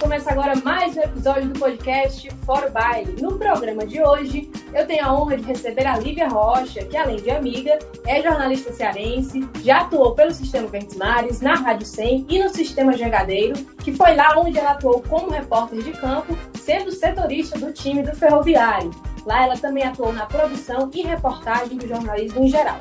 começa agora mais um episódio do podcast Fora o Baile. No programa de hoje, eu tenho a honra de receber a Lívia Rocha, que além de amiga, é jornalista cearense, já atuou pelo Sistema Verdes Mares, na Rádio 100 e no Sistema Jangadeiro, que foi lá onde ela atuou como repórter de campo, sendo setorista do time do Ferroviário. Lá ela também atuou na produção e reportagem do jornalismo em geral.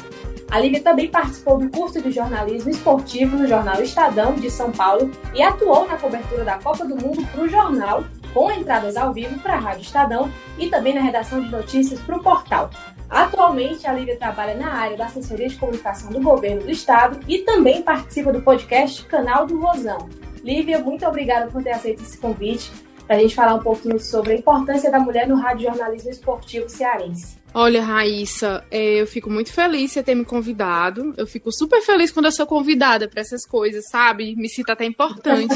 A Lívia também participou do curso de jornalismo esportivo no jornal Estadão de São Paulo e atuou na cobertura da Copa do Mundo para o jornal, com entradas ao vivo para a Rádio Estadão e também na redação de notícias para o portal. Atualmente, a Lívia trabalha na área da assessoria de comunicação do governo do estado e também participa do podcast Canal do Vozão. Lívia, muito obrigada por ter aceito esse convite para a gente falar um pouquinho sobre a importância da mulher no radiojornalismo esportivo cearense. Olha, Raíssa, eu fico muito feliz de você ter me convidado. Eu fico super feliz quando eu sou convidada para essas coisas, sabe? Me sinto até importante.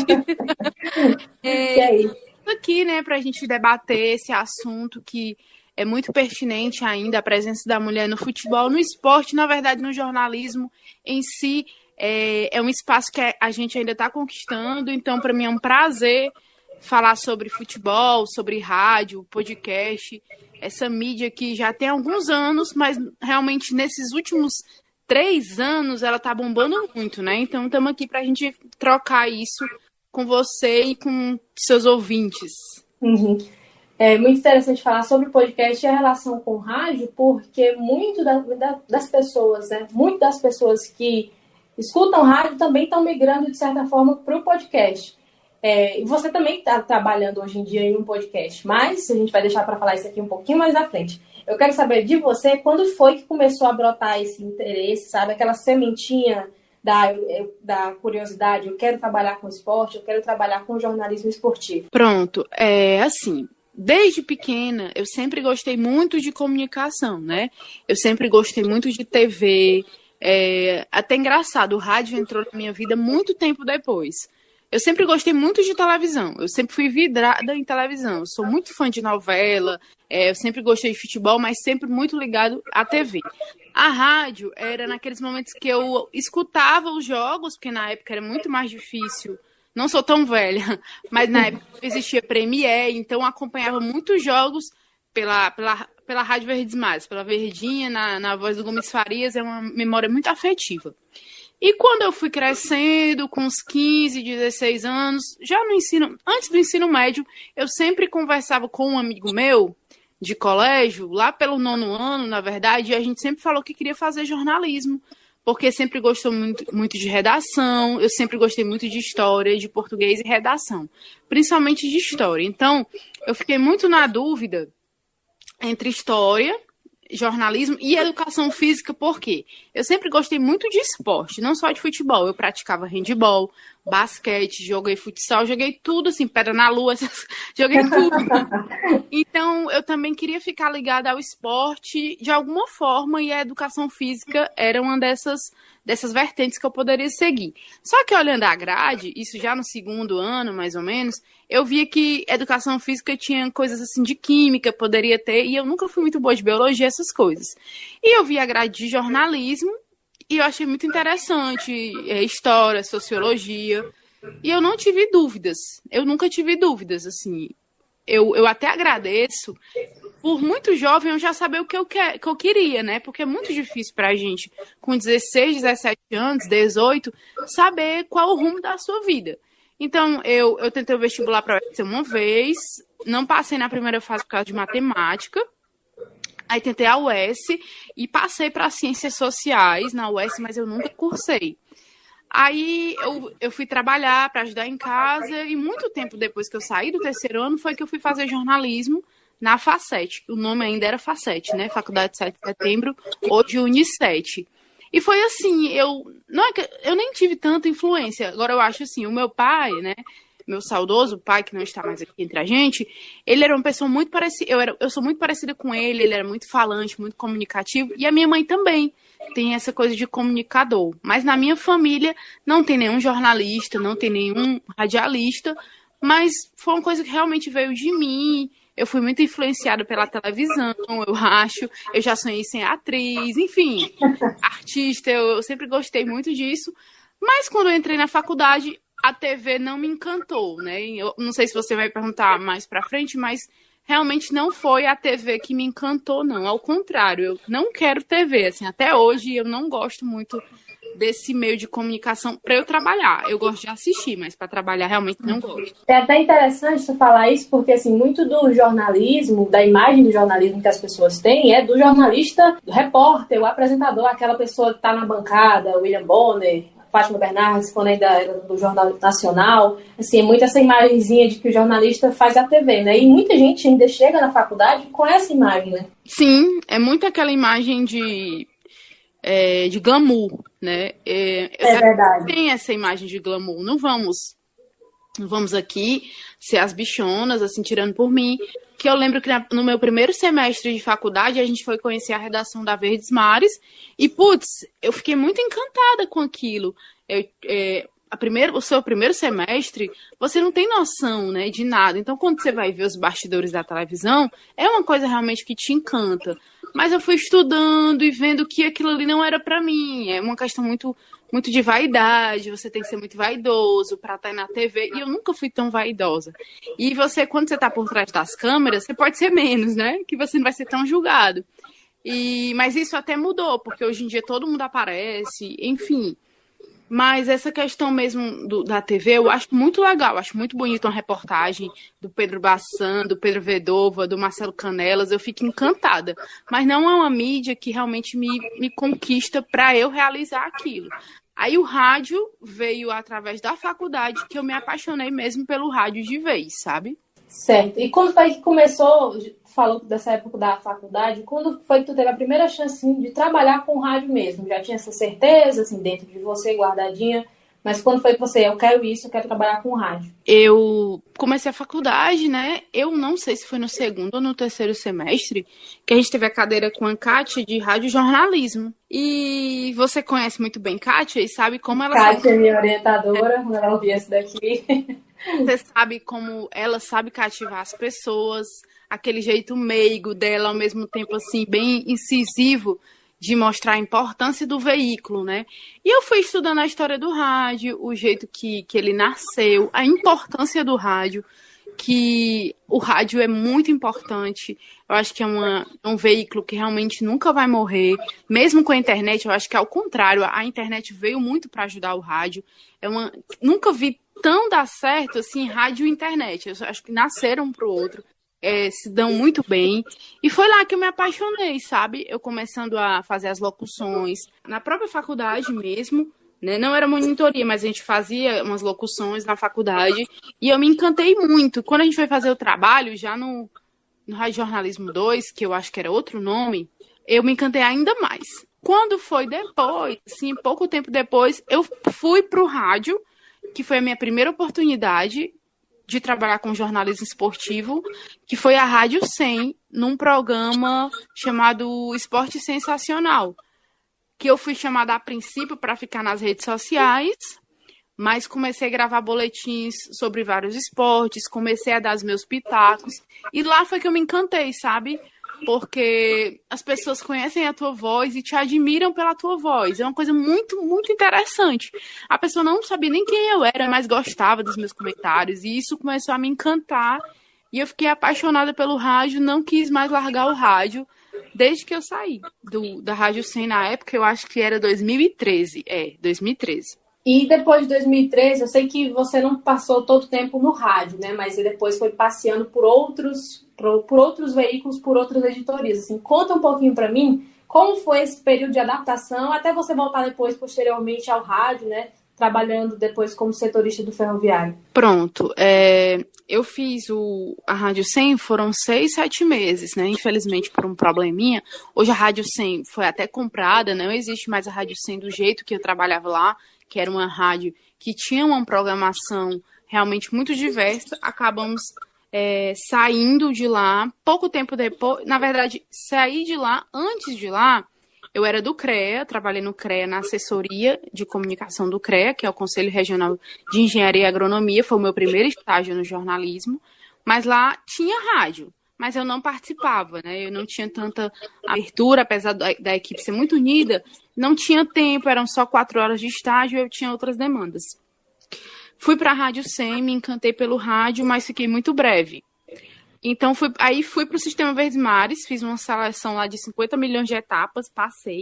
Aqui, né, para a gente debater esse assunto que é muito pertinente ainda, a presença da mulher no futebol, no esporte, na verdade, no jornalismo em si. É um espaço que a gente ainda está conquistando, então, para mim, é um prazer falar sobre futebol, sobre rádio, podcast, essa mídia que já tem alguns anos, mas realmente nesses últimos 3 anos ela tá bombando muito, né? Então estamos aqui para a gente trocar isso com você e com seus ouvintes. Uhum. É muito interessante falar sobre o podcast e a relação com o rádio, porque muito das pessoas, né? Muitas das pessoas que escutam rádio também estão migrando, de certa forma, para o podcast. E você também está trabalhando hoje em dia em um podcast, mas a gente vai deixar para falar isso aqui um pouquinho mais na frente. Eu quero saber de você, quando foi que começou a brotar esse interesse, sabe? Aquela sementinha da curiosidade, eu quero trabalhar com esporte, eu quero trabalhar com jornalismo esportivo. Pronto, assim, desde pequena eu sempre gostei muito de comunicação, né? Eu sempre gostei muito de TV, até engraçado, o rádio entrou na minha vida muito tempo depois. Eu sempre gostei muito de televisão, eu sempre fui vidrada em televisão, eu sou muito fã de novela, eu sempre gostei de futebol, mas sempre muito ligado à TV. A rádio era naqueles momentos que eu escutava os jogos, porque na época era muito mais difícil, não sou tão velha, mas na época existia Premiere, então eu acompanhava muitos jogos pela Rádio Verdes Mares, pela Verdinha, na voz do Gomes Farias, é uma memória muito afetiva. E quando eu fui crescendo, com uns 15, 16 anos, antes do ensino médio, eu sempre conversava com um amigo meu de colégio, lá pelo 9º ano, na verdade, e a gente sempre falou que queria fazer jornalismo, porque sempre gostou muito de redação, eu sempre gostei muito de história, de português e redação, principalmente de história. Então, eu fiquei muito na dúvida entre história, jornalismo e educação física, por quê? Eu sempre gostei muito de esporte, não só de futebol. Eu praticava handebol, basquete, joguei futsal, joguei tudo, assim, pedra na lua, joguei tudo. Então, eu também queria ficar ligada ao esporte de alguma forma e a educação física era uma dessas vertentes que eu poderia seguir. Só que olhando a grade, isso já no 2º ano, mais ou menos, eu via que educação física tinha coisas assim de química, poderia ter, e eu nunca fui muito boa de biologia, essas coisas. E eu vi a grade de jornalismo, e eu achei muito interessante, história, sociologia, e eu não tive dúvidas, eu nunca tive dúvidas, assim. Eu até agradeço por muito jovem eu já saber o que eu queria, né? Porque é muito difícil pra gente, com 16, 17 anos, 18, saber qual o rumo da sua vida. Então, eu tentei o vestibular para UES uma vez, não passei na primeira fase por causa de matemática, aí tentei a UES e passei para ciências sociais na UES, mas eu nunca cursei. Aí eu fui trabalhar para ajudar em casa e muito tempo depois que eu saí do 3º ano foi que eu fui fazer jornalismo na FACET. O nome ainda era FACET, né? Faculdade de 7 de Setembro, hoje Unicet. E foi assim, eu nem tive tanta influência. Agora eu acho assim, o meu pai, né? Meu saudoso pai, que não está mais aqui entre a gente, ele era uma pessoa muito parecida, eu sou muito parecida com ele era muito falante, muito comunicativo, e a minha mãe também tem essa coisa de comunicador. Mas na minha família não tem nenhum jornalista, não tem nenhum radialista, mas foi uma coisa que realmente veio de mim. Eu fui muito influenciada pela televisão, eu acho. Eu já sonhei em ser atriz, enfim, artista. Eu sempre gostei muito disso. Mas quando eu entrei na faculdade, a TV não me encantou, né? Eu não sei se você vai perguntar mais pra frente, mas realmente não foi a TV que me encantou, não. Ao contrário, eu não quero TV, assim, até hoje eu não gosto muito desse meio de comunicação para eu trabalhar. Eu gosto de assistir, mas para trabalhar realmente não gosto. É até interessante você falar isso, porque assim, muito do jornalismo, da imagem do jornalismo que as pessoas têm, é do jornalista, do repórter, o apresentador, aquela pessoa que está na bancada, William Bonner, Fátima Bernardes, quando ainda era do Jornal Nacional. Assim, é muito essa imagenzinha de que o jornalista faz a TV, né? E muita gente ainda chega na faculdade com essa imagem, né? Sim, é muito aquela imagem de glamour, né? É verdade. Tem essa imagem de glamour. Não vamos aqui ser as bichonas, assim, tirando por mim. Que eu lembro que no meu primeiro semestre de faculdade, a gente foi conhecer a redação da Verdes Mares. E, putz, eu fiquei muito encantada com aquilo. O seu primeiro semestre, você não tem noção, né, de nada. Então, quando você vai ver os bastidores da televisão, é uma coisa realmente que te encanta. Mas eu fui estudando e vendo que aquilo ali não era para mim. É uma questão muito, muito de vaidade. Você tem que ser muito vaidoso para estar na TV. E eu nunca fui tão vaidosa. E você, quando você está por trás das câmeras, você pode ser menos, né? Que você não vai ser tão julgado. Mas isso até mudou, porque hoje em dia todo mundo aparece, enfim. Mas essa questão mesmo da TV, eu acho muito legal, acho muito bonito uma reportagem do Pedro Bassan, do Pedro Vedova, do Marcelo Canelas, eu fico encantada. Mas não é uma mídia que realmente me conquista para eu realizar aquilo. Aí o rádio veio através da faculdade, que eu me apaixonei mesmo pelo rádio de vez, sabe? Certo. E quando foi que começou, falou dessa época da faculdade, quando foi que tu teve a primeira chance assim, de trabalhar com rádio mesmo? Já tinha essa certeza, assim, dentro de você, guardadinha? Mas quando foi que você, eu quero isso, eu quero trabalhar com rádio? Eu comecei a faculdade, né? Eu não sei se foi no segundo ou no terceiro semestre que a gente teve a cadeira com a Kátia de radiojornalismo. E você conhece muito bem Kátia e sabe como ela... Kátia é minha orientadora, quando ela ouvia isso daqui. Você sabe como ela sabe cativar as pessoas, aquele jeito meigo dela, ao mesmo tempo assim, bem incisivo, de mostrar a importância do veículo, né? E eu fui estudando a história do rádio, o jeito que ele nasceu, a importância do rádio, que o rádio é muito importante. Eu acho que é um veículo que realmente nunca vai morrer. Mesmo com a internet, eu acho que ao contrário, a internet veio muito para ajudar o rádio. Nunca vi tão dar certo assim rádio e internet. Eu acho que nasceram um pro outro. Se dão muito bem. E foi lá que eu me apaixonei, sabe? Eu começando a fazer as locuções na própria faculdade mesmo, né? Não era monitoria, mas a gente fazia umas locuções na faculdade e eu me encantei muito. Quando a gente foi fazer o trabalho, já no Rádio Jornalismo 2, que eu acho que era outro nome, eu me encantei ainda mais. Quando foi depois, assim, pouco tempo depois, eu fui pro rádio, que foi a minha primeira oportunidade de trabalhar com jornalismo esportivo, que foi a Rádio 100, num programa chamado Esporte Sensacional, que eu fui chamada a princípio para ficar nas redes sociais, mas comecei a gravar boletins sobre vários esportes, comecei a dar os meus pitacos, e lá foi que eu me encantei, sabe? Porque as pessoas conhecem a tua voz e te admiram pela tua voz. É uma coisa muito, muito interessante. A pessoa não sabia nem quem eu era, mas gostava dos meus comentários. E isso começou a me encantar. E eu fiquei apaixonada pelo rádio, não quis mais largar o rádio desde que eu saí da Rádio 100 na época. Eu acho que era 2013. 2013. E depois de 2013, eu sei que você não passou todo o tempo no rádio, né? Mas depois foi passeando por outros veículos, por outras editorias. Assim, conta um pouquinho para mim como foi esse período de adaptação até você voltar depois, posteriormente, ao rádio, né? Trabalhando depois como setorista do ferroviário. Pronto. Eu fiz a Rádio 100, foram 6, 7 meses, né? Infelizmente, por um probleminha. Hoje a Rádio 100 foi até comprada, não existe mais a Rádio 100 do jeito que eu trabalhava lá, que era uma rádio que tinha uma programação realmente muito diversa. Acabamos saindo de lá, pouco tempo depois, na verdade, saí de lá, antes de lá, eu era do CREA, trabalhei no CREA, na assessoria de comunicação do CREA, que é o Conselho Regional de Engenharia e Agronomia, foi o meu primeiro estágio no jornalismo, mas lá tinha rádio, mas eu não participava, né? Eu não tinha tanta abertura, apesar da equipe ser muito unida, não tinha tempo, eram só 4 horas de estágio e eu tinha outras demandas. Fui para a Rádio 100, me encantei pelo rádio, mas fiquei muito breve. Então, fui para o Sistema Verdes Mares, fiz uma seleção lá de 50 milhões de etapas, passei.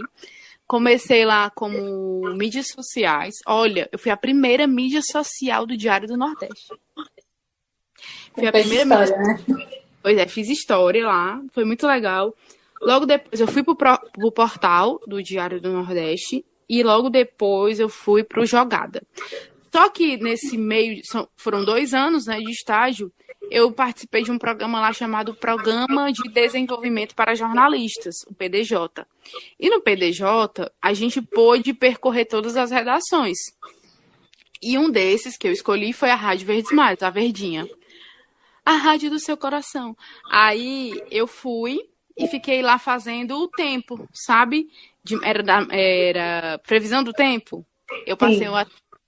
Comecei lá como mídias sociais. Olha, eu fui a primeira mídia social do Diário do Nordeste. Fui a primeira história, né? Pois é, fiz história lá, foi muito legal. Logo depois eu fui pro portal do Diário do Nordeste e logo depois eu fui pro Jogada. Só que nesse meio, foram 2 anos, né, de estágio, eu participei de um programa lá chamado Programa de Desenvolvimento para Jornalistas, o PDJ. E no PDJ, a gente pôde percorrer todas as redações. E um desses que eu escolhi foi a Rádio Verdes Mares, a Verdinha. A rádio do seu coração. Aí eu fui e fiquei lá fazendo o tempo, sabe? Era previsão do tempo. Eu passei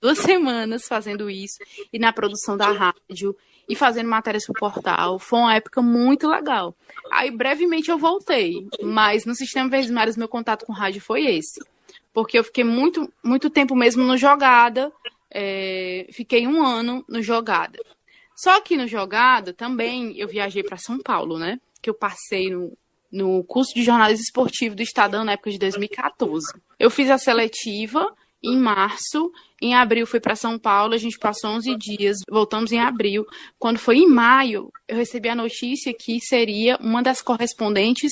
2 semanas fazendo isso, e na produção da rádio, e fazendo matérias pro portal. Foi uma época muito legal. Aí, brevemente, eu voltei, mas no Sistema Verdes Mares, meu contato com rádio foi esse. Porque eu fiquei muito, muito tempo mesmo no Jogada, fiquei 1 ano no Jogada. Só que no Jogada, também, eu viajei para São Paulo, né? Que eu passei no curso de jornalismo esportivo do Estadão na época de 2014. Eu fiz a seletiva em março, em abril fui para São Paulo, a gente passou 11 dias, voltamos em abril. Quando foi em maio, eu recebi a notícia que seria uma das correspondentes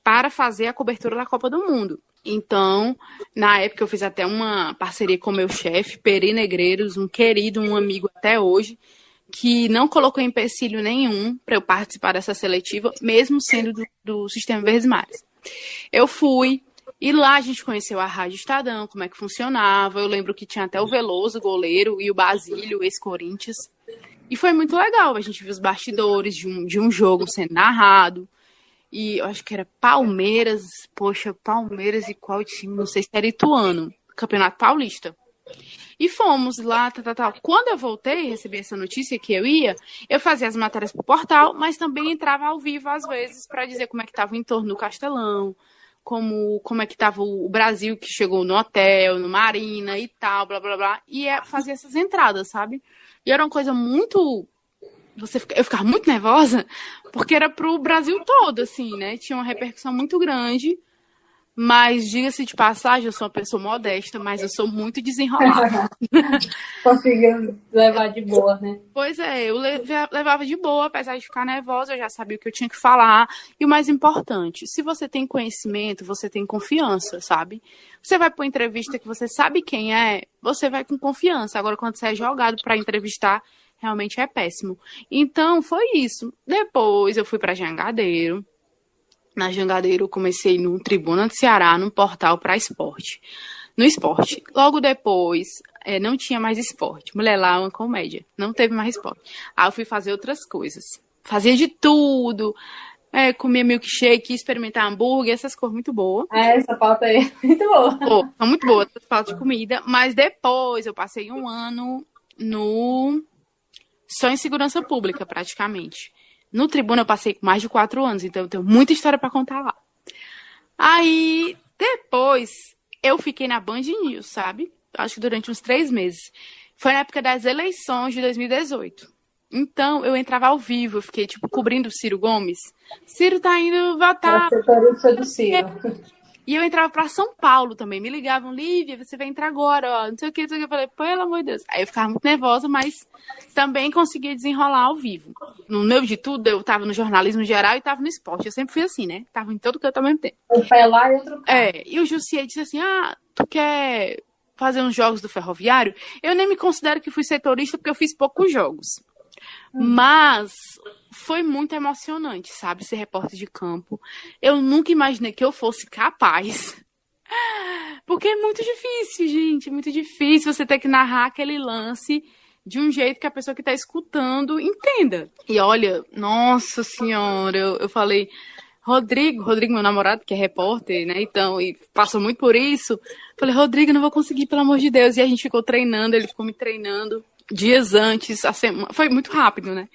para fazer a cobertura da Copa do Mundo. Então, na época eu fiz até uma parceria com meu chefe, Peri Negreiros, um querido, um amigo até hoje, que não colocou empecilho nenhum para eu participar dessa seletiva, mesmo sendo do Sistema Verdes Mares. Eu fui, e lá a gente conheceu a Rádio Estadão, como é que funcionava. Eu lembro que tinha até o Veloso, goleiro, e o Basílio, ex-Corinthians. E foi muito legal, a gente viu os bastidores de um jogo sendo narrado. E eu acho que era Palmeiras e qual time? Não sei se era Ituano, Campeonato Paulista. E fomos lá, tal. Quando eu voltei, recebi essa notícia que eu fazia as matérias pro portal, mas também entrava ao vivo às vezes para dizer como é que estava o entorno do Castelão, como é que estava o Brasil que chegou no hotel, no Marina e tal, blá, blá, blá. E fazia essas entradas, sabe? E era uma coisa muito... Eu ficava muito nervosa, porque era pro Brasil todo, assim, né? Tinha uma repercussão muito grande. Mas, diga-se de passagem, eu sou uma pessoa modesta, mas eu sou muito desenrolada. Conseguiu levar de boa, né? Pois é, eu levava de boa, apesar de ficar nervosa, eu já sabia o que eu tinha que falar. E o mais importante, se você tem conhecimento, você tem confiança, sabe? Você vai para uma entrevista que você sabe quem é, você vai com confiança. Agora, quando você é jogado para entrevistar, realmente é péssimo. Então, foi isso. Depois, eu fui para Jangadeiro. Na Jangadeiro, eu comecei no Tribuna do Ceará, num portal para esporte. No esporte. Logo depois, não tinha mais esporte. Mulher lá, uma comédia. Não teve mais esporte. Aí eu fui fazer outras coisas. Fazia de tudo. Comia milkshake, experimentar hambúrguer, essas coisas muito boas. Essa pauta aí é muito boa. São muito boas, essas pautas de comida. Mas depois, eu passei 1 ano só em segurança pública, praticamente. No Tribuna eu passei mais de 4 anos, então eu tenho muita história para contar lá. Aí, depois, eu fiquei na Band News, sabe? Acho que durante uns 3 meses. Foi na época das eleições de 2018. Então, eu entrava ao vivo, eu fiquei, cobrindo o Ciro Gomes. Ciro tá indo votar. Foi do Ciro. E eu entrava pra São Paulo também. Me ligavam, Lívia, você vai entrar agora, ó. Não sei o que. Eu falei, pelo amor de Deus. Aí eu ficava muito nervosa, mas também conseguia desenrolar ao vivo. No meio de tudo, eu tava no jornalismo geral e tava no esporte. Eu sempre fui assim, né? Tava em todo canto ao mesmo tempo. Um pé lá e outro cá. E o Jussier disse assim, tu quer fazer uns jogos do Ferroviário? Eu nem me considero que fui setorista, porque eu fiz poucos jogos. Mas foi muito emocionante, sabe? Ser repórter de campo. Eu nunca imaginei que eu fosse capaz. Porque é muito difícil, gente. Muito difícil você ter que narrar aquele lance de um jeito que a pessoa que está escutando entenda. E olha, nossa senhora, eu falei... Rodrigo, meu namorado, que é repórter, né? Então, e passou muito por isso. Falei, Rodrigo, eu não vou conseguir, pelo amor de Deus. E a gente ficou treinando, ele ficou me treinando dias antes, a semana. Foi muito rápido, né?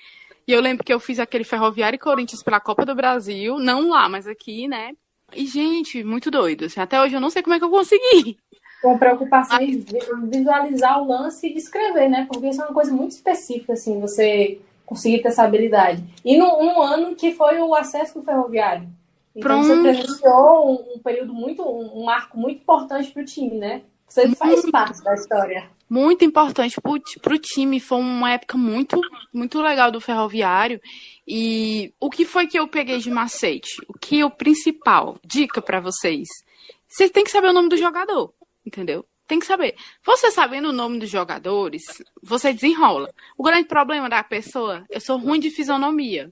E eu lembro que eu fiz aquele Ferroviário e Corinthians pela Copa do Brasil, não lá, mas aqui, né? E, gente, muito doido. Assim, até hoje eu não sei como é que eu consegui. Com preocupação em visualizar o lance e descrever, né? Porque isso é uma coisa muito específica, assim, você conseguir ter essa habilidade. E num ano que foi o acesso do ferroviário. Então você presenciou um período um marco muito importante para o time, né? Você faz parte da história. Muito importante para o time. Foi uma época muito, muito legal do ferroviário. E o que foi que eu peguei de macete? O que é o principal? Dica para vocês. Vocês têm que saber o nome do jogador, entendeu? Tem que saber. Você sabendo o nome dos jogadores, você desenrola. O grande problema da pessoa, eu sou ruim de fisionomia.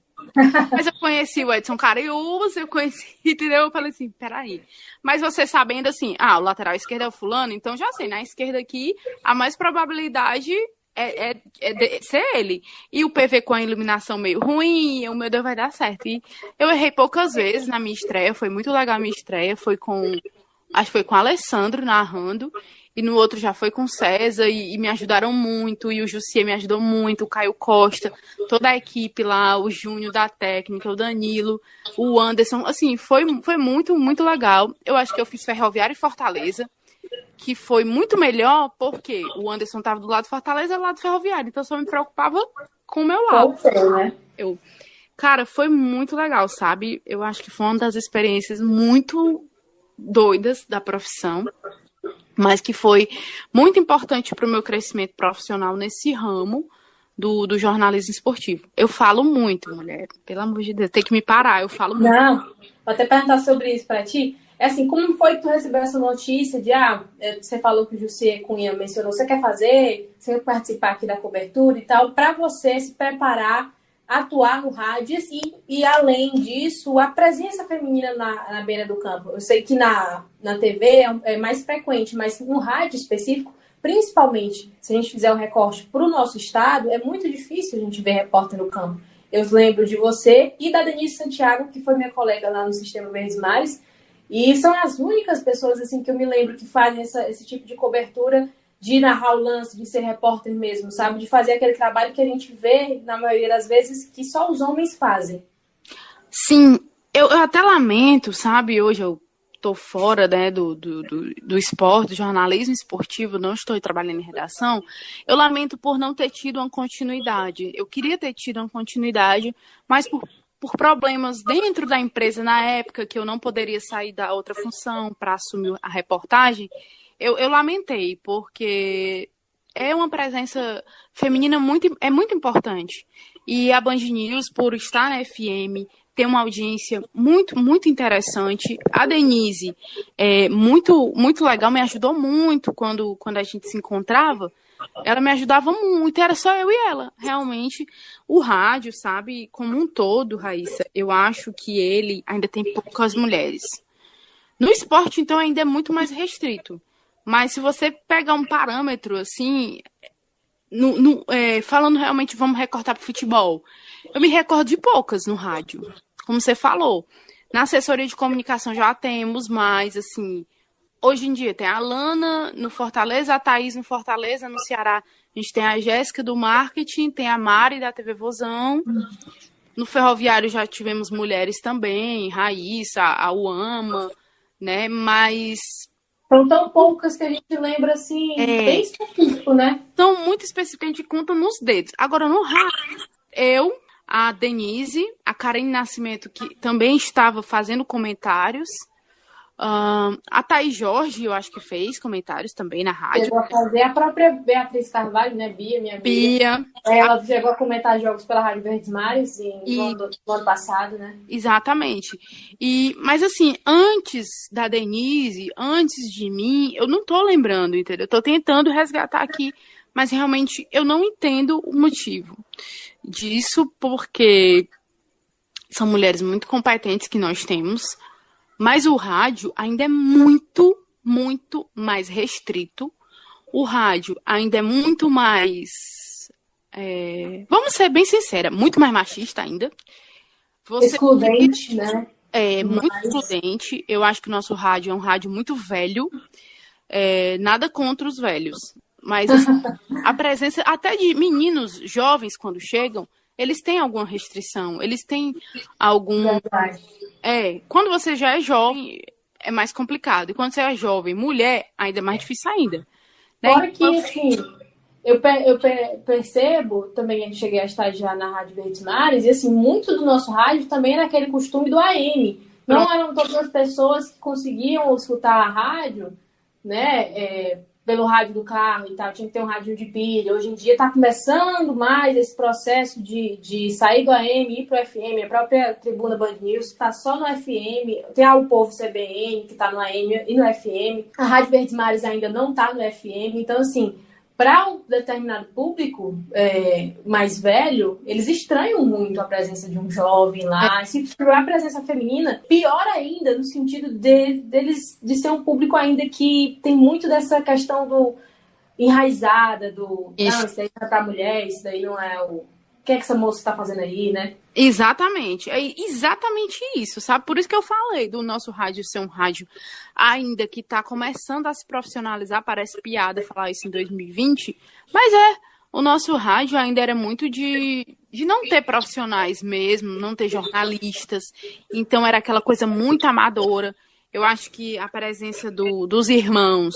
Mas eu conheci o Edson Cariús, eu conheci, entendeu? Eu falei assim, peraí. Mas você sabendo assim, o lateral esquerdo é o fulano, então já sei, na esquerda aqui, a mais probabilidade é de ser ele. E o PV com a iluminação meio ruim, o meu Deus vai dar certo. E eu errei poucas vezes na minha estreia, foi muito legal a minha estreia, acho que foi com o Alessandro narrando, e no outro já foi com o César, e me ajudaram muito, e o Jussier me ajudou muito, o Caio Costa, toda a equipe lá, o Júnior da técnica, o Danilo, o Anderson, assim, foi muito, muito legal. Eu acho que eu fiz Ferroviária e Fortaleza, que foi muito melhor, porque o Anderson estava do lado do Fortaleza e do lado do Ferroviário, então eu só me preocupava com o meu lado. Né? Cara, foi muito legal, sabe? Eu acho que foi uma das experiências muito doidas da profissão, mas que foi muito importante para o meu crescimento profissional nesse ramo do jornalismo esportivo. Eu falo muito, mulher, pelo amor de Deus, tem que me parar, eu falo muito. Não, vou até perguntar sobre isso para ti. É assim, como foi que tu recebeu essa notícia de, você falou que o Jussier Cunha mencionou, você quer fazer, você quer participar aqui da cobertura e tal, para você se preparar, atuar no rádio e além disso, a presença feminina na beira do campo. Eu sei que na TV é mais frequente, mas no rádio específico, principalmente se a gente fizer um recorte para o nosso estado, é muito difícil a gente ver repórter no campo. Eu lembro de você e da Denise Santiago, que foi minha colega lá no Sistema Verdes Mares, e são as únicas pessoas assim que eu me lembro que fazem esse tipo de cobertura, de narrar o lance, de ser repórter mesmo, sabe? De fazer aquele trabalho que a gente vê, na maioria das vezes, que só os homens fazem. Sim, eu até lamento, sabe? Hoje eu tô fora, né, do esporte, do jornalismo esportivo, não estou trabalhando em redação. Eu lamento por não ter tido uma continuidade. Eu queria ter tido uma continuidade, mas por problemas dentro da empresa na época, que eu não poderia sair da outra função para assumir a reportagem, eu lamentei, porque é uma presença feminina muito importante. E a Band News, por estar na FM, tem uma audiência muito, muito interessante. A Denise é muito, muito legal, me ajudou muito quando a gente se encontrava. Ela me ajudava muito, era só eu e ela. Realmente, o rádio, sabe, como um todo, Raíssa, eu acho que ele ainda tem poucas mulheres. No esporte, então, ainda é muito mais restrito. Mas se você pegar um parâmetro, assim, falando realmente, vamos recortar para o futebol, eu me recordo de poucas no rádio, como você falou. Na assessoria de comunicação já temos, mas, assim, hoje em dia tem a Lana no Fortaleza, a Thaís no Fortaleza, no Ceará a gente tem a Jéssica do marketing, tem a Mari da TV Vozão. No Ferroviário já tivemos mulheres também, Raíssa, a Uama, né, mas... São tão poucas que a gente lembra, assim, bem específico, né? São muito específicas, a gente conta nos dedos. Agora, no rádio, a Denise, a Karine Nascimento, que também estava fazendo comentários, a Thaís Jorge, eu acho que fez comentários também na rádio. Chegou a fazer a própria Beatriz Carvalho, né? Minha amiga. Ela chegou a comentar jogos pela Rádio Verdes Mares no ano passado, né? Exatamente. Mas assim, antes da Denise, antes de mim, eu não tô lembrando, entendeu? Eu tô tentando resgatar aqui, mas realmente eu não entendo o motivo disso, porque são mulheres muito competentes que nós temos. Mas o rádio ainda é muito, muito mais restrito. O rádio ainda é muito mais... vamos ser bem sinceros, muito mais machista ainda. Excludente, né? Muito excludente. Eu acho que o nosso rádio é um rádio muito velho. Nada contra os velhos. Mas assim, a presença até de meninos jovens, quando chegam, eles têm alguma restrição. Eles têm algum... Verdade. Quando você já é jovem, é mais complicado. E quando você é jovem, mulher, ainda é mais difícil ainda. Né? Fora que, assim, eu percebo, também eu cheguei a estagiar na Rádio Verdes Mares, e assim, muito do nosso rádio também era aquele costume do AM. Não eram todas as pessoas que conseguiam escutar a rádio, né, pelo rádio do carro e tal, tinha que ter um rádio de pilha. Hoje em dia está começando mais esse processo de sair do AM e ir para o FM. A própria Tribuna Band News está só no FM. Tem o Povo CBN, que está no AM e no FM. A Rádio Verdes Mares ainda não está no FM. Então, assim, para um determinado público mais velho, eles estranham muito a presença de um jovem lá. Se for a presença feminina, pior ainda, no sentido de ser um público ainda que tem muito dessa questão do enraizada, não, isso daí não é pra mulher, isso daí não é o que essa moça está fazendo aí, né? Exatamente, é exatamente isso, sabe? Por isso que eu falei do nosso rádio ser um rádio ainda que está começando a se profissionalizar, parece piada falar isso em 2020, mas o nosso rádio ainda era muito de não ter profissionais mesmo, não ter jornalistas, então era aquela coisa muito amadora. Eu acho que a presença dos irmãos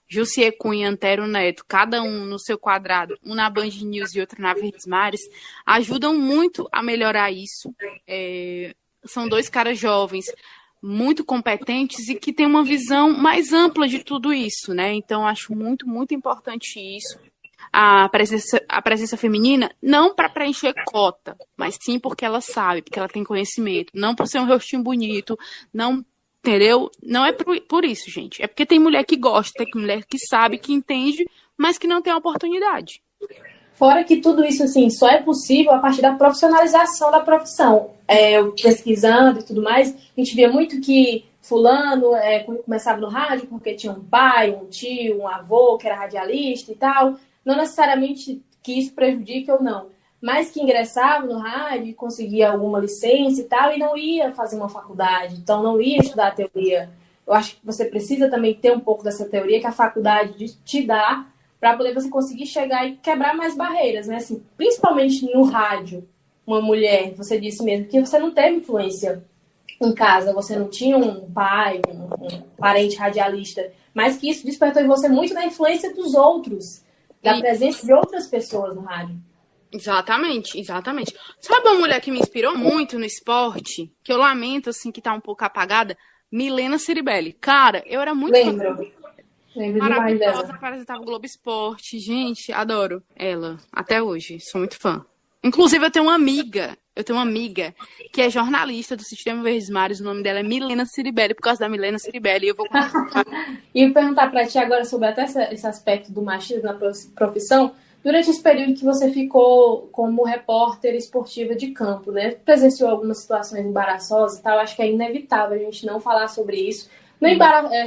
Jussier Cunha e Antero Neto, cada um no seu quadrado, um na Band News e outro na Verdes Mares, ajudam muito a melhorar isso. São dois caras jovens, muito competentes e que têm uma visão mais ampla de tudo isso, né? Então, acho muito, muito importante isso. A presença feminina, não para preencher cota, mas sim porque ela sabe, porque ela tem conhecimento, não por ser um rostinho bonito, não. Entendeu? Não é por isso, gente. É porque tem mulher que gosta, tem mulher que sabe, que entende, mas que não tem a oportunidade. Fora que tudo isso, assim, só é possível a partir da profissionalização da profissão. Eu pesquisando e tudo mais, a gente via muito que fulano começava no rádio porque tinha um pai, um tio, um avô que era radialista e tal. Não necessariamente que isso prejudique ou não, mas que ingressava no rádio e conseguia alguma licença e tal, e não ia fazer uma faculdade, então não ia estudar a teoria. Eu acho que você precisa também ter um pouco dessa teoria que a faculdade te dá para poder você conseguir chegar e quebrar mais barreiras, né? Assim, principalmente no rádio, uma mulher, você disse mesmo, que você não teve influência em casa, você não tinha um pai, um parente radialista, mas que isso despertou em você muito da influência dos outros, da presença de outras pessoas no rádio. Exatamente, exatamente. Sabe uma mulher que me inspirou muito no esporte, que eu lamento, assim, que tá um pouco apagada? Milena Ciribelli. Cara, eu era muito Lembro demais dela. Maravilhosa, apresentava o Globo Esporte. Gente, adoro ela, até hoje, sou muito fã. Inclusive, eu tenho uma amiga que é jornalista do Sistema Verdes Mares, o nome dela é Milena Ciribelli, por causa da Milena Ciribelli. Eu vou E perguntar pra ti agora sobre até esse aspecto do machismo na profissão. Durante esse período que você ficou como repórter esportiva de campo, né? Presenciou algumas situações embaraçosas e tal, acho que é inevitável a gente não falar sobre isso.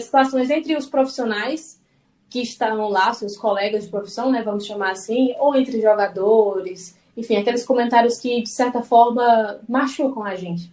Situações entre os profissionais que estão lá, seus colegas de profissão, né? Vamos chamar assim, ou entre jogadores, enfim, aqueles comentários que, de certa forma, machucam a gente.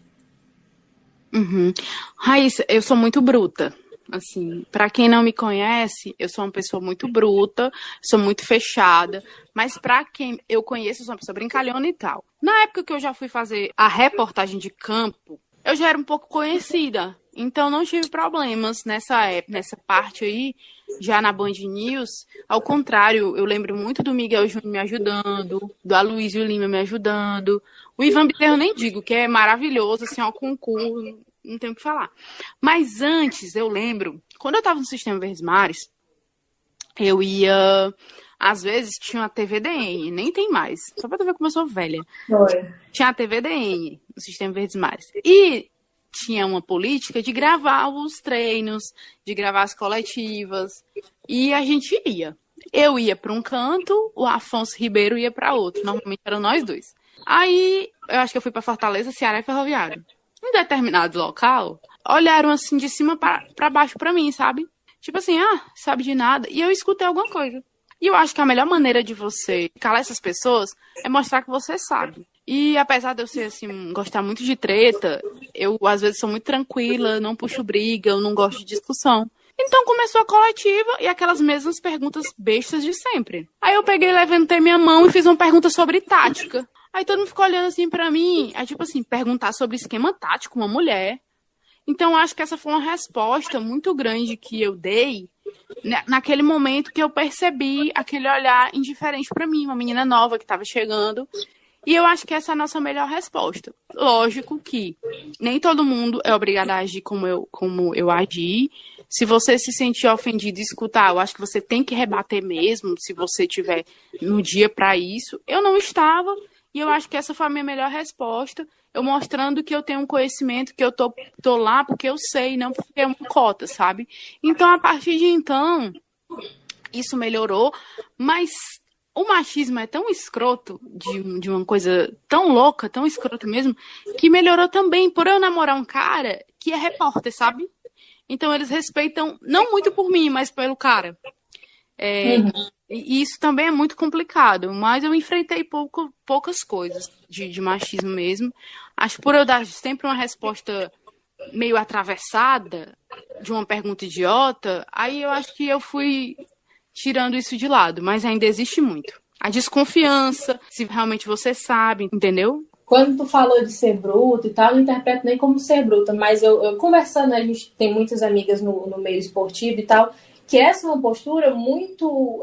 Raíssa, eu sou muito bruta. Assim, para quem não me conhece, eu sou uma pessoa muito bruta, sou muito fechada, mas para quem eu conheço, eu sou uma pessoa brincalhona e tal. Na época que eu já fui fazer a reportagem de campo, eu já era um pouco conhecida, então não tive problemas nessa parte aí, já na Band News. Ao contrário, eu lembro muito do Miguel Júnior me ajudando, do Aloysio Lima me ajudando, o Ivan Bezerra eu nem digo, que é maravilhoso, assim, ao concurso, não tenho o que falar. Mas antes, eu lembro, quando eu estava no Sistema Verdes Mares, eu ia... Às vezes tinha a TVDN, nem tem mais. Só pra tu ver como eu sou velha. Oi. Tinha a TVDN no Sistema Verdes Mares. E tinha uma política de gravar os treinos, de gravar as coletivas. E a gente ia. Eu ia para um canto, o Afonso Ribeiro ia para outro. Normalmente eram nós dois. Aí, eu acho que eu fui para Fortaleza, Ceará e Ferroviário. Em determinado local, olharam assim de cima para baixo para mim, sabe? Tipo assim, sabe de nada. E eu escutei alguma coisa. E eu acho que a melhor maneira de você calar essas pessoas é mostrar que você sabe. E apesar de eu ser, assim, gostar muito de treta, eu às vezes sou muito tranquila, não puxo briga, eu não gosto de discussão. Então começou a coletiva e aquelas mesmas perguntas bestas de sempre. Aí eu peguei, levantei minha mão e fiz uma pergunta sobre tática. Aí todo mundo ficou olhando assim pra mim, tipo assim, perguntar sobre esquema tático, uma mulher. Então, eu acho que essa foi uma resposta muito grande que eu dei naquele momento que eu percebi aquele olhar indiferente para mim, uma menina nova que estava chegando. E eu acho que essa é a nossa melhor resposta. Lógico que nem todo mundo é obrigado a agir como eu agi. Se você se sentir ofendido e escutar, eu acho que você tem que rebater mesmo, se você tiver no dia para isso. Eu não estava, e eu acho que essa foi a minha melhor resposta. Eu mostrando que eu tenho um conhecimento, que eu tô lá porque eu sei, não porque é uma cota, sabe? Então, a partir de então, isso melhorou, mas o machismo é tão escroto, de uma coisa tão louca, tão escroto mesmo, que melhorou também por eu namorar um cara que é repórter, sabe? Então eles respeitam, não muito por mim, mas pelo cara. E isso também é muito complicado, mas eu enfrentei poucas coisas de machismo mesmo. Acho que por eu dar sempre uma resposta meio atravessada, de uma pergunta idiota, aí eu acho que eu fui tirando isso de lado, mas ainda existe muito. A desconfiança, se realmente você sabe, entendeu? Quando tu falou de ser bruto e tal, eu não interpreto nem como ser bruta, mas eu conversando, a gente tem muitas amigas no meio esportivo e tal, que essa é uma postura muito.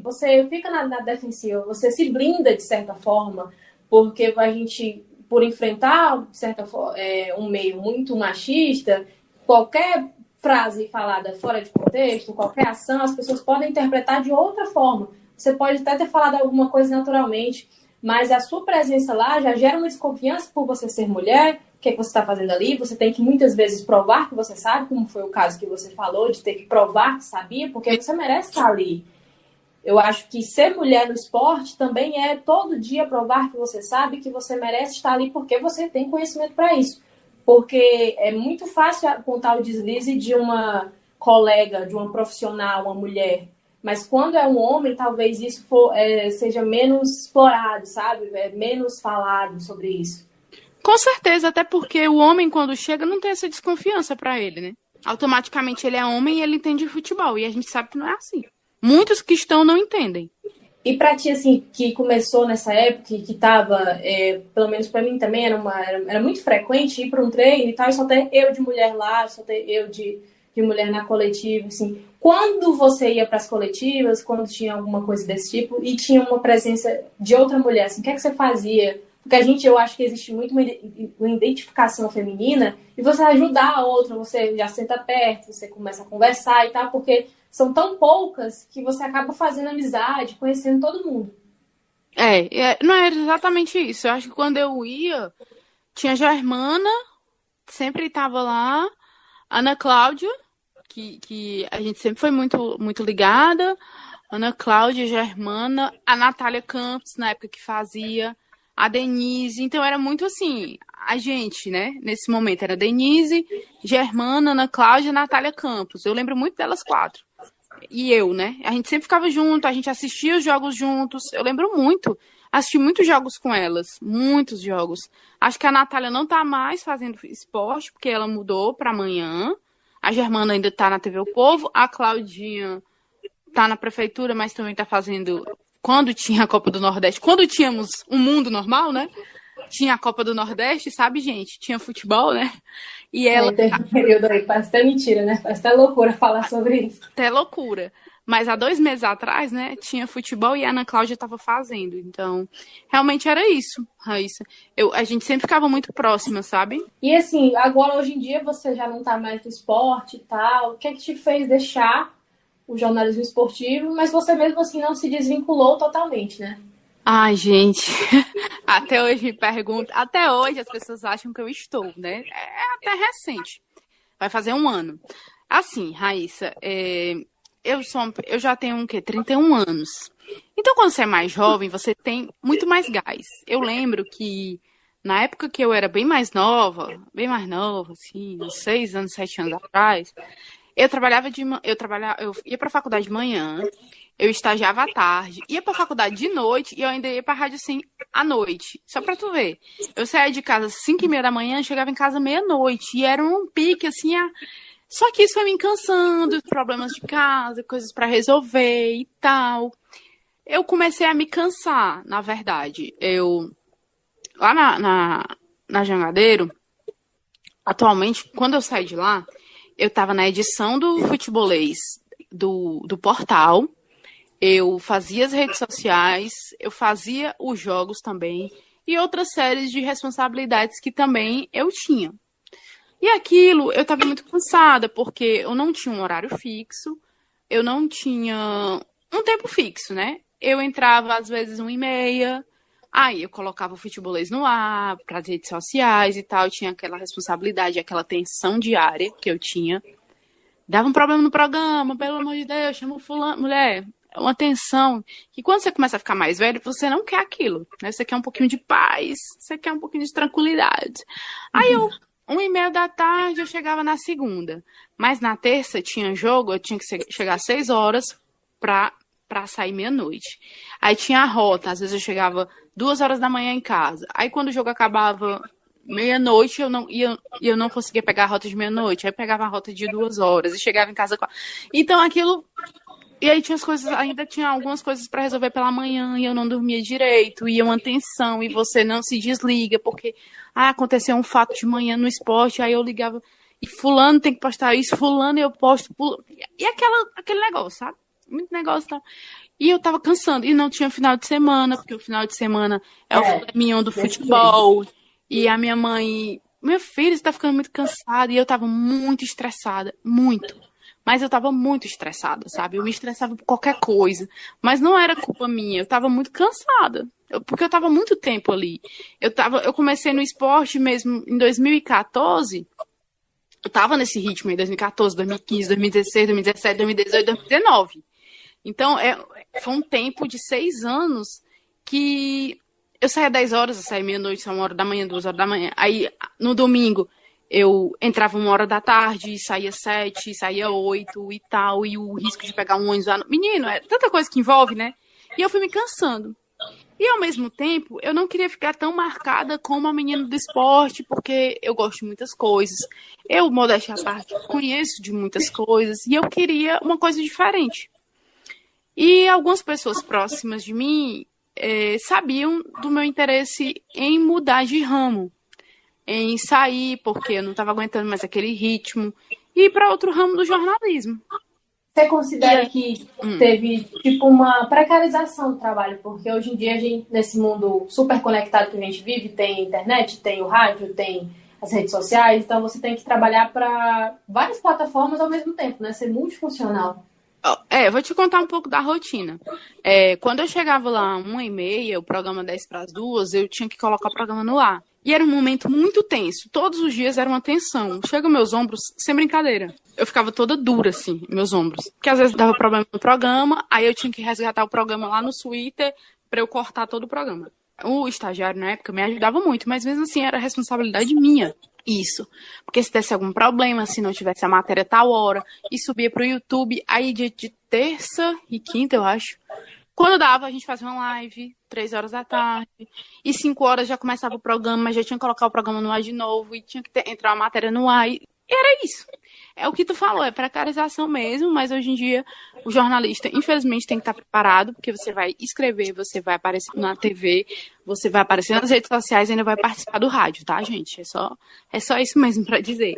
Você fica na defensiva, você se blinda de certa forma, porque a gente, por enfrentar, de certa forma, um meio muito machista, qualquer frase falada fora de contexto, qualquer ação, as pessoas podem interpretar de outra forma. Você pode até ter falado alguma coisa naturalmente, mas a sua presença lá já gera uma desconfiança por você ser mulher. O que é que você está fazendo ali? Você tem que muitas vezes provar que você sabe, como foi o caso que você falou, de ter que provar que sabia, porque você merece estar ali. Eu acho que ser mulher no esporte também é todo dia provar que você sabe, que você merece estar ali porque você tem conhecimento para isso. Porque é muito fácil apontar o deslize de uma colega, de uma profissional, uma mulher. Mas quando é um homem, talvez isso seja menos explorado, sabe? Menos falado sobre isso. Com certeza, até porque o homem, quando chega, não tem essa desconfiança pra ele, né? Automaticamente ele é homem e ele entende futebol. E a gente sabe que não é assim. Muitos que estão não entendem. E pra ti, assim, que começou nessa época, que tava, pelo menos pra mim também, era muito frequente ir pra um treino e tal, e só ter eu de mulher lá, só ter eu de mulher na coletiva, assim. Quando você ia pras coletivas, quando tinha alguma coisa desse tipo, e tinha uma presença de outra mulher, assim, o que é que você fazia? Porque eu acho que existe muito uma identificação feminina, e você ajudar a outra, você já senta perto, você começa a conversar e tal, porque são tão poucas que você acaba fazendo amizade, conhecendo todo mundo. Não era exatamente isso. Eu acho que quando eu ia, tinha a Germana, sempre estava lá, Ana Cláudia, que a gente sempre foi muito, muito ligada, Ana Cláudia, Germana, a Natália Campos, na época que fazia, a Denise. Então era muito assim, a gente, né? Nesse momento era Denise, Germana, Ana Cláudia e Natália Campos. Eu lembro muito delas quatro. E eu, né? A gente sempre ficava junto, a gente assistia os jogos juntos. Eu lembro muito. Assisti muitos jogos com elas, muitos jogos. Acho que a Natália não tá mais fazendo esporte, porque ela mudou para amanhã. A Germana ainda tá na TV O Povo. A Claudinha tá na prefeitura, mas também tá fazendo. Quando tinha a Copa do Nordeste, quando tínhamos um mundo normal, né? Tinha a Copa do Nordeste, sabe, gente? Tinha futebol, né? E ela. Teve um período aí, parece até mentira, né? Parece até loucura falar sobre isso. Até loucura. Mas há 2 meses atrás, né, tinha futebol e a Ana Cláudia estava fazendo. Então, realmente era isso, Raíssa. A gente sempre ficava muito próxima, sabe? E assim, agora hoje em dia você já não tá mais no esporte e tal. O que é que te fez deixar o jornalismo esportivo, mas você mesmo assim não se desvinculou totalmente, né? Ai, gente, até hoje me perguntam, até hoje as pessoas acham que eu estou, né? É até recente, vai fazer 1 ano. Assim, Raíssa, eu já tenho o quê? 31 anos. Então, quando você é mais jovem, você tem muito mais gás. Eu lembro que na época que eu era bem mais nova, assim, uns 6 anos, 7 anos atrás, eu ia para a faculdade de manhã, eu estagiava à tarde, ia para a faculdade de noite e eu ainda ia para a Rádio Sim à noite. Só para tu ver. Eu saía de casa às 5h30 da manhã, chegava em casa meia-noite e era um pique assim. Só que isso foi me cansando, problemas de casa, coisas para resolver e tal. Eu comecei a me cansar, na verdade. Lá na Jangadeiro, atualmente, quando eu saí de lá, eu estava na edição do Futebolês do portal, eu fazia as redes sociais, eu fazia os jogos também, e outras séries de responsabilidades que também eu tinha. E aquilo, eu estava muito cansada, porque eu não tinha um horário fixo, eu não tinha um tempo fixo, né? Eu entrava, às vezes, 1h30, aí eu colocava o futebolês no ar, para as redes sociais e tal, eu tinha aquela responsabilidade, aquela tensão diária que eu tinha. Dava um problema no programa, pelo amor de Deus, chama o fulano. Mulher, é uma tensão que quando você começa a ficar mais velho, você não quer aquilo, né? Você quer um pouquinho de paz, você quer um pouquinho de tranquilidade. Aí eu 1h30 da tarde eu chegava na segunda. Mas na terça tinha jogo, eu tinha que chegar às 6 horas pra sair meia-noite. Aí tinha a rota, às vezes eu chegava 2 horas da manhã em casa. Aí quando o jogo acabava meia-noite, eu não conseguia pegar a rota de meia-noite. Aí eu pegava a rota de 2 horas e chegava em casa. Então aquilo. E aí tinha as coisas, ainda tinha algumas coisas para resolver pela manhã e eu não dormia direito, e uma tensão, e você não se desliga, porque aconteceu um fato de manhã no esporte, aí eu ligava, e fulano tem que postar isso, fulano eu posto, e aquele negócio, sabe? Muito negócio, tá? E eu tava cansando, e não tinha final de semana, porque o final de semana é o filé mignon do futebol, e a minha mãe, meu filho, você tá ficando muito cansada, e eu tava muito estressada, muito. Mas eu tava muito estressada, sabe? Eu me estressava por qualquer coisa. Mas não era culpa minha, eu tava muito cansada. Porque eu tava muito tempo ali. Eu comecei no esporte mesmo em 2014. Eu tava nesse ritmo em 2014, 2015, 2016, 2017, 2018, 2019. Então, foi um tempo de 6 anos que eu saía 10 horas, eu saía meia-noite, saía 1 hora da manhã, 2 horas da manhã. Aí, no domingo, eu entrava 1 hora da tarde, saía 7, saía 8 e tal, e o risco de pegar um ônibus lá. Menino, é tanta coisa que envolve, né? E eu fui me cansando. E ao mesmo tempo, eu não queria ficar tão marcada como a menina do esporte, porque eu gosto de muitas coisas. Eu, modéstia à parte, conheço de muitas coisas, e eu queria uma coisa diferente. E algumas pessoas próximas de mim sabiam do meu interesse em mudar de ramo, em sair, porque eu não estava aguentando mais aquele ritmo, e ir para outro ramo do jornalismo. Você considera que teve tipo uma precarização do trabalho? Porque hoje em dia, a gente, nesse mundo super conectado que a gente vive, tem internet, tem o rádio, tem as redes sociais, então você tem que trabalhar para várias plataformas ao mesmo tempo, né? Ser multifuncional. Vou te contar um pouco da rotina. Quando eu chegava lá 1h30, o programa 10 para as 2, eu tinha que colocar o programa no ar. E era um momento muito tenso. Todos os dias era uma tensão. Chega meus ombros, sem brincadeira. Eu ficava toda dura, assim, meus ombros. Porque às vezes dava problema no programa, aí eu tinha que resgatar o programa lá no Twitter para eu cortar todo o programa. O estagiário, na época, me ajudava muito, mas mesmo assim era responsabilidade minha. Isso. Porque se desse algum problema, se não tivesse a matéria tal hora, e subia pro YouTube, aí de terça e quinta, eu acho. Quando dava, a gente fazia uma live, 3 horas da tarde, e 5 horas já começava o programa, mas já tinha que colocar o programa no ar de novo, e tinha que entrar a matéria no ar, e era isso. É o que tu falou, é precarização mesmo, mas hoje em dia o jornalista, infelizmente, tem que estar preparado, porque você vai escrever, você vai aparecer na TV, você vai aparecer nas redes sociais e ainda vai participar do rádio, tá, gente? É só isso mesmo para dizer.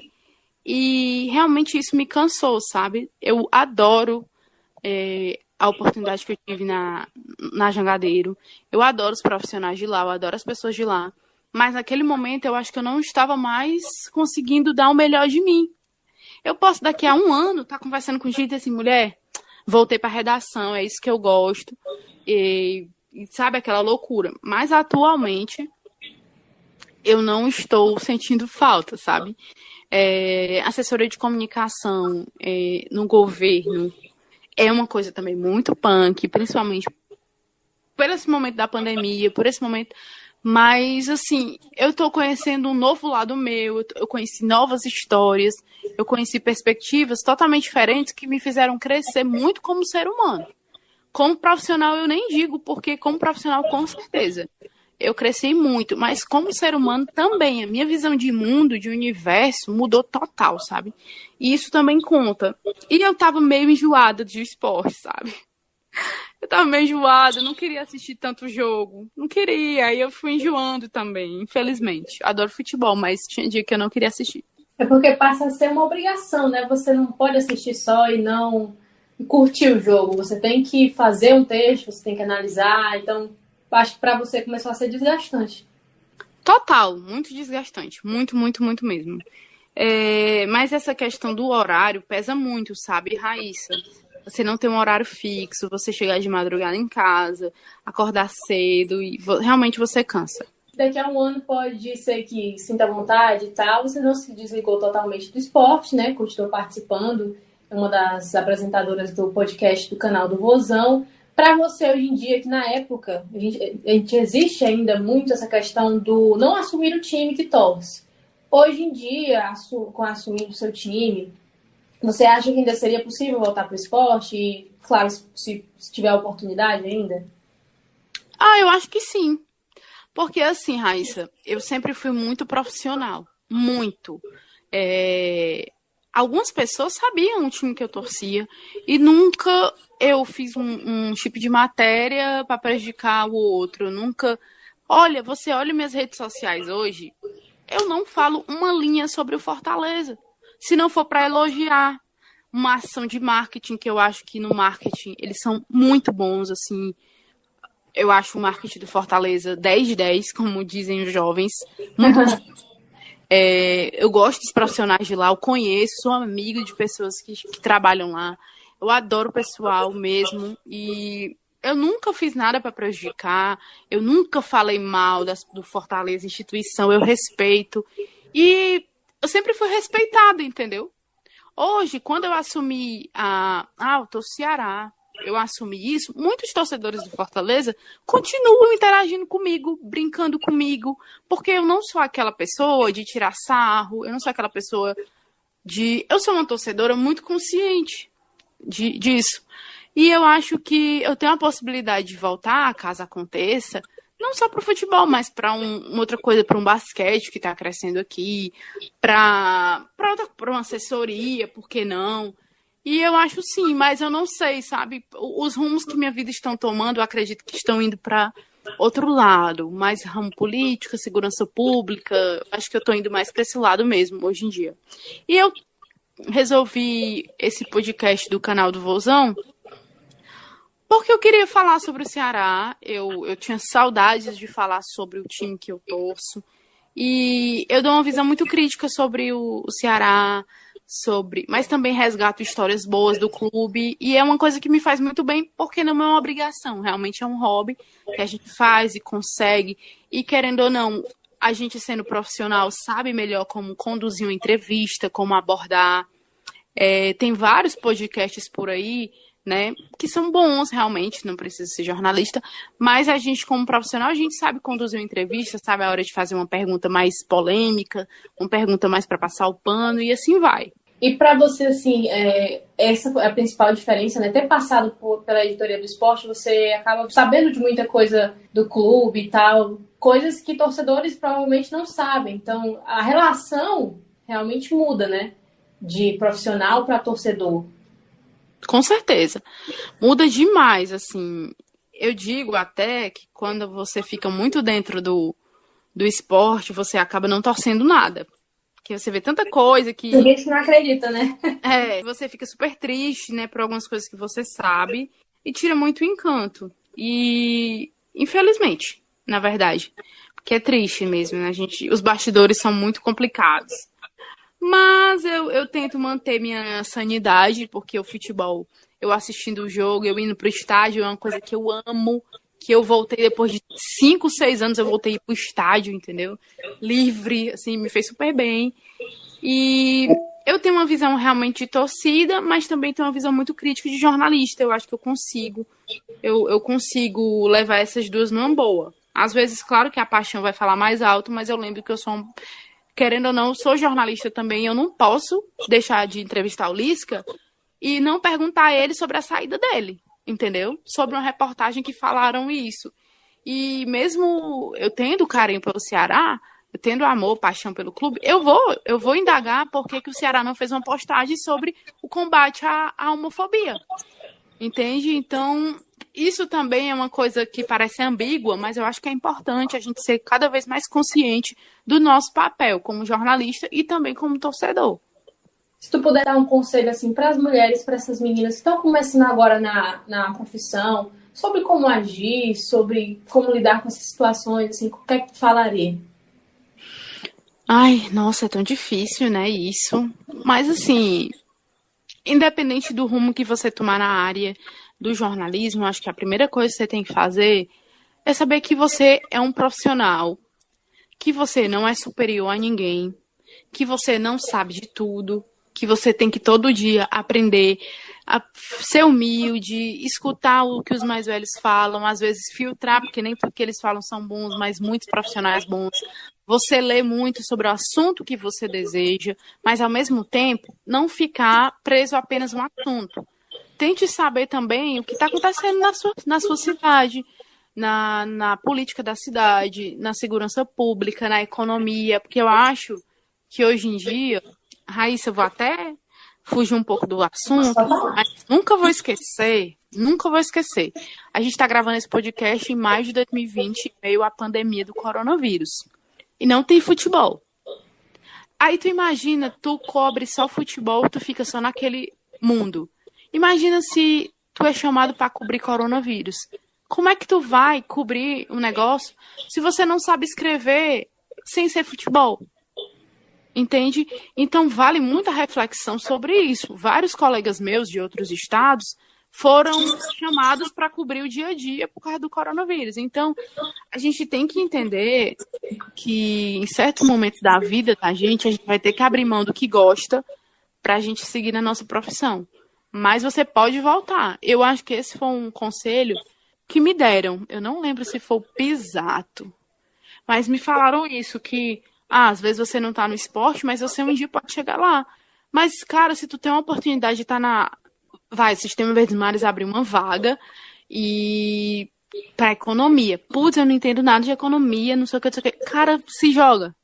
E realmente isso me cansou, sabe? Eu adoro a oportunidade que eu tive na Jangadeiro. Eu adoro os profissionais de lá, eu adoro as pessoas de lá. Mas naquele momento eu acho que eu não estava mais conseguindo dar o melhor de mim. Eu posso daqui a 1 ano estar conversando com gente assim, mulher, voltei para a redação, é isso que eu gosto. E sabe, aquela loucura. Mas atualmente eu não estou sentindo falta, sabe? Assessoria de comunicação no governo é uma coisa também muito punk, principalmente por esse momento da pandemia, por esse momento. Mas, assim, eu tô conhecendo um novo lado meu, eu conheci novas histórias, eu conheci perspectivas totalmente diferentes que me fizeram crescer muito como ser humano. Como profissional, eu nem digo, porque como profissional, com certeza, eu cresci muito, mas como ser humano também, a minha visão de mundo, de universo, mudou total, sabe? E isso também conta. E eu tava meio enjoada de esporte, sabe? Eu tava meio enjoada, não queria assistir tanto jogo. Não queria, aí eu fui enjoando também, infelizmente. Adoro futebol, mas tinha dia que eu não queria assistir. É porque passa a ser uma obrigação, né? Você não pode assistir só e não curtir o jogo. Você tem que fazer um texto, você tem que analisar. Então, acho que para você começou a ser desgastante. Total, muito desgastante. Muito, muito, muito mesmo. Mas essa questão do horário pesa muito, sabe, Raíssa? Você não tem um horário fixo, você chegar de madrugada em casa, acordar cedo e realmente você cansa. Daqui a um ano pode ser que sinta vontade e tal. Você não se desligou totalmente do esporte, né? Continuou participando. É uma das apresentadoras do podcast do canal do Vozão. Para você hoje em dia, que na época a gente existe ainda muito essa questão do não assumir o time que torce. Hoje em dia, com assumindo o seu time, você acha que ainda seria possível voltar para o esporte? E, claro, se tiver a oportunidade ainda? Eu acho que sim. Porque assim, Raíssa, eu sempre fui muito profissional. Muito. Algumas pessoas sabiam o time que eu torcia e nunca eu fiz um tipo de matéria para prejudicar o outro. Nunca. Olha, você olha minhas redes sociais hoje, eu não falo uma linha sobre o Fortaleza. Se não for para elogiar uma ação de marketing, que eu acho que no marketing eles são muito bons, assim. Eu acho o marketing do Fortaleza 10 de 10, como dizem os jovens. Muito bom. Eu gosto dos profissionais de lá, eu conheço, sou amigo de pessoas que trabalham lá. Eu adoro o pessoal mesmo e eu nunca fiz nada para prejudicar, eu nunca falei mal do Fortaleza instituição, eu respeito. E eu sempre fui respeitada, entendeu? Hoje, quando eu assumi eu tô Ceará, eu assumi isso, muitos torcedores do Fortaleza continuam interagindo comigo, brincando comigo, porque eu não sou aquela pessoa de tirar sarro, eu não sou aquela pessoa de... Eu sou uma torcedora muito consciente disso. E eu acho que eu tenho a possibilidade de voltar, caso aconteça, não só para o futebol, mas para outra coisa, para um basquete que está crescendo aqui, para uma assessoria, por que não? E eu acho sim, mas eu não sei, sabe? Os rumos que minha vida estão tomando, eu acredito que estão indo para outro lado, mais ramo política, segurança pública. Acho que eu estou indo mais para esse lado mesmo, hoje em dia. E eu resolvi esse podcast do canal do Vozão porque eu queria falar sobre o Ceará. Eu tinha saudades de falar sobre o time que eu torço. E eu dou uma visão muito crítica sobre o Ceará, mas também resgato histórias boas do clube. E é uma coisa que me faz muito bem, porque não é uma obrigação. Realmente é um hobby que a gente faz e consegue. E querendo ou não, a gente sendo profissional sabe melhor como conduzir uma entrevista, como abordar. Tem vários podcasts por aí, né, que são bons realmente, não precisa ser jornalista, mas a gente como profissional, a gente sabe conduzir uma entrevista, sabe a hora de fazer uma pergunta mais polêmica, uma pergunta mais para passar o pano e assim vai. E para você, assim, essa é a principal diferença, né? Ter passado pela editoria do esporte, você acaba sabendo de muita coisa do clube e tal, coisas que torcedores provavelmente não sabem. Então, a relação realmente muda, né? De profissional para torcedor. Com certeza. Muda demais, assim. Eu digo até que quando você fica muito dentro do esporte, você acaba não torcendo nada. Porque você vê tanta coisa que... Tem gente que não acredita, né? Você fica super triste, né, por algumas coisas que você sabe e tira muito o encanto. E, infelizmente, na verdade, porque é triste mesmo, né? Os bastidores são muito complicados. Mas eu tento manter minha sanidade, porque o futebol, eu assistindo o jogo, eu indo pro estádio, é uma coisa que eu amo, que eu voltei depois de 5, 6 anos, eu voltei pro estádio, entendeu? Livre, assim, me fez super bem. E eu tenho uma visão realmente de torcida, mas também tenho uma visão muito crítica de jornalista. Eu acho que eu consigo levar essas duas numa boa. Às vezes, claro que a paixão vai falar mais alto, mas eu lembro que eu sou querendo ou não, sou jornalista também, eu não posso deixar de entrevistar o Lisca e não perguntar a ele sobre a saída dele, entendeu? Sobre uma reportagem que falaram isso. E mesmo eu tendo carinho pelo Ceará, eu tendo amor, paixão pelo clube, eu vou indagar por que o Ceará não fez uma postagem sobre o combate à homofobia. Entende? Então, isso também é uma coisa que parece ambígua, mas eu acho que é importante a gente ser cada vez mais consciente do nosso papel como jornalista e também como torcedor. Se tu puder dar um conselho assim para as mulheres, para essas meninas que estão começando agora na profissão, sobre como agir, sobre como lidar com essas situações, assim, o que é que tu falaria? Ai, nossa, é tão difícil, né, isso. Mas, assim, independente do rumo que você tomar na área do jornalismo, acho que a primeira coisa que você tem que fazer é saber que você é um profissional, que você não é superior a ninguém, que você não sabe de tudo, que você tem que todo dia aprender a ser humilde, escutar o que os mais velhos falam, às vezes filtrar, porque nem tudo que eles falam são bons, mas muitos profissionais bons. Você lê muito sobre o assunto que você deseja, mas ao mesmo tempo não ficar preso a apenas um assunto. Tente saber também o que está acontecendo na sua cidade, na política da cidade, na segurança pública, na economia, porque eu acho que hoje em dia, Raíssa, eu vou até fugir um pouco do assunto, mas nunca vou esquecer. A gente está gravando esse podcast em maio de 2020, meio à pandemia do coronavírus. E não tem futebol. Aí tu imagina, tu cobre só futebol, tu fica só naquele mundo. Imagina se tu é chamado para cobrir coronavírus. Como é que tu vai cobrir um negócio se você não sabe escrever sem ser futebol? Entende? Então vale muita reflexão sobre isso. Vários colegas meus de outros estados foram chamados para cobrir o dia a dia por causa do coronavírus. Então, a gente tem que entender que em certos momentos da vida da gente, a gente vai ter que abrir mão do que gosta para a gente seguir na nossa profissão. Mas você pode voltar. Eu acho que esse foi um conselho que me deram. Eu não lembro se foi o Pisato, mas me falaram isso, que às vezes você não tá no esporte, mas você um dia pode chegar lá. Mas, cara, se tu tem uma oportunidade de estar Vai, Sistema Verdes Mares abrir uma vaga e para economia. Putz, eu não entendo nada de economia, não sei o que, não sei o que. Cara, se joga.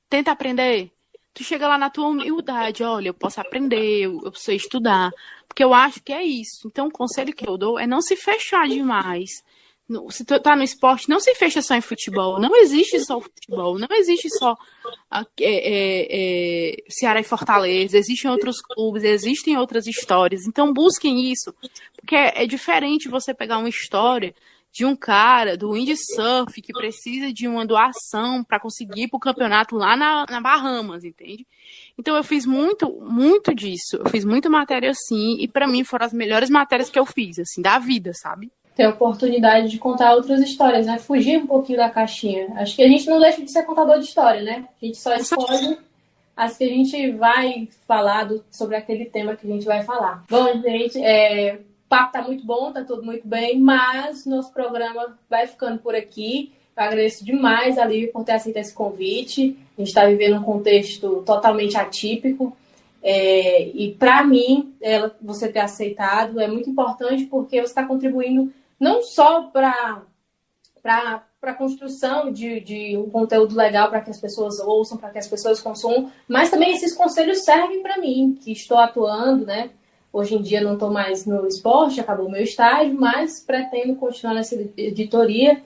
Tenta aprender. Tu chega lá na tua humildade, olha, eu posso aprender, eu sei estudar. Porque eu acho que é isso. Então, o conselho que eu dou é não se fechar demais. Se tu tá no esporte, não se fecha só em futebol. Não existe só o futebol. Não existe só Ceará e Fortaleza. Existem outros clubes, existem outras histórias. Então, busquem isso. Porque é diferente você pegar uma história de um cara do windsurf que precisa de uma doação para conseguir ir pro campeonato lá na Bahamas, entende? Então, eu fiz muito disso. Eu fiz muita matéria assim. E para mim foram as melhores matérias que eu fiz, assim, da vida, sabe? Ter a oportunidade de contar outras histórias, né? Fugir um pouquinho da caixinha. Acho que a gente não deixa de ser contador de história, né? A gente só escolhe as que a gente vai falar sobre aquele tema que a gente vai falar. Bom, gente, o papo tá muito bom, tá tudo muito bem, mas nosso programa vai ficando por aqui. Eu agradeço demais a Lívia por ter aceitado esse convite. A gente está vivendo um contexto totalmente atípico. E para mim, você ter aceitado é muito importante porque você está contribuindo não só para a construção de um conteúdo legal para que as pessoas ouçam, para que as pessoas consumam, mas também esses conselhos servem para mim, que estou atuando, né? Hoje em dia não estou mais no esporte, acabou o meu estágio, mas pretendo continuar nessa editoria.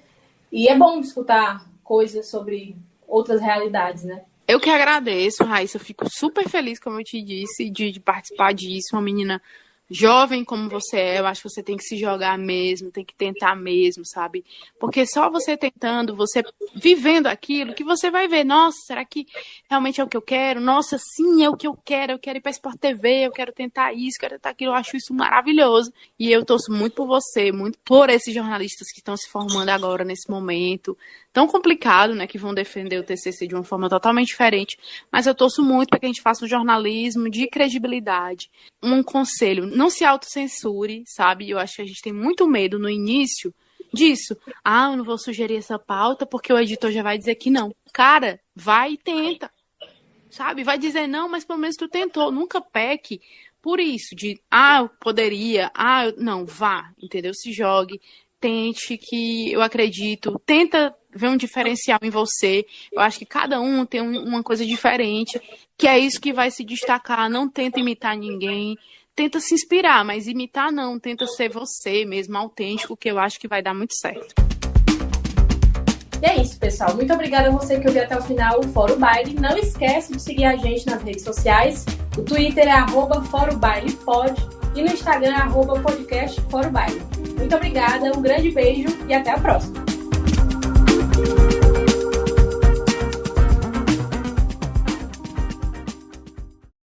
E é bom escutar coisas sobre outras realidades, né? Eu que agradeço, Raíssa. Eu fico super feliz, como eu te disse, de participar disso. Uma menina jovem como você é, eu acho que você tem que se jogar mesmo, tem que tentar mesmo, sabe? Porque só você tentando, você vivendo aquilo, que você vai ver, nossa, será que realmente é o que eu quero? Nossa, sim, é o que eu quero ir pra Sport TV, eu quero tentar isso, quero tentar aquilo, eu acho isso maravilhoso. E eu torço muito por você, muito por esses jornalistas que estão se formando agora nesse momento tão complicado, né, que vão defender o TCC de uma forma totalmente diferente, mas eu torço muito para que a gente faça um jornalismo de credibilidade. Um conselho, não se autocensure, sabe? Eu acho que a gente tem muito medo no início disso. Eu não vou sugerir essa pauta porque o editor já vai dizer que não. Cara, vai e tenta, sabe? Vai dizer não, mas pelo menos tu tentou. Nunca peque por isso, eu poderia, não, vá, entendeu? Se jogue. Tente, que eu acredito, tenta ver um diferencial em você. Eu acho que cada um tem uma coisa diferente, que é isso que vai se destacar. Não tenta imitar ninguém, tenta se inspirar, mas imitar não, tenta ser você mesmo, autêntico, que eu acho que vai dar muito certo. E é isso, pessoal. Muito obrigada a você que ouviu até o final o Fora o Baile. Não esquece de seguir a gente nas redes sociais. O Twitter é @forobailepod e no Instagram é @podcastforobaile. Muito obrigada, um grande beijo e até a próxima.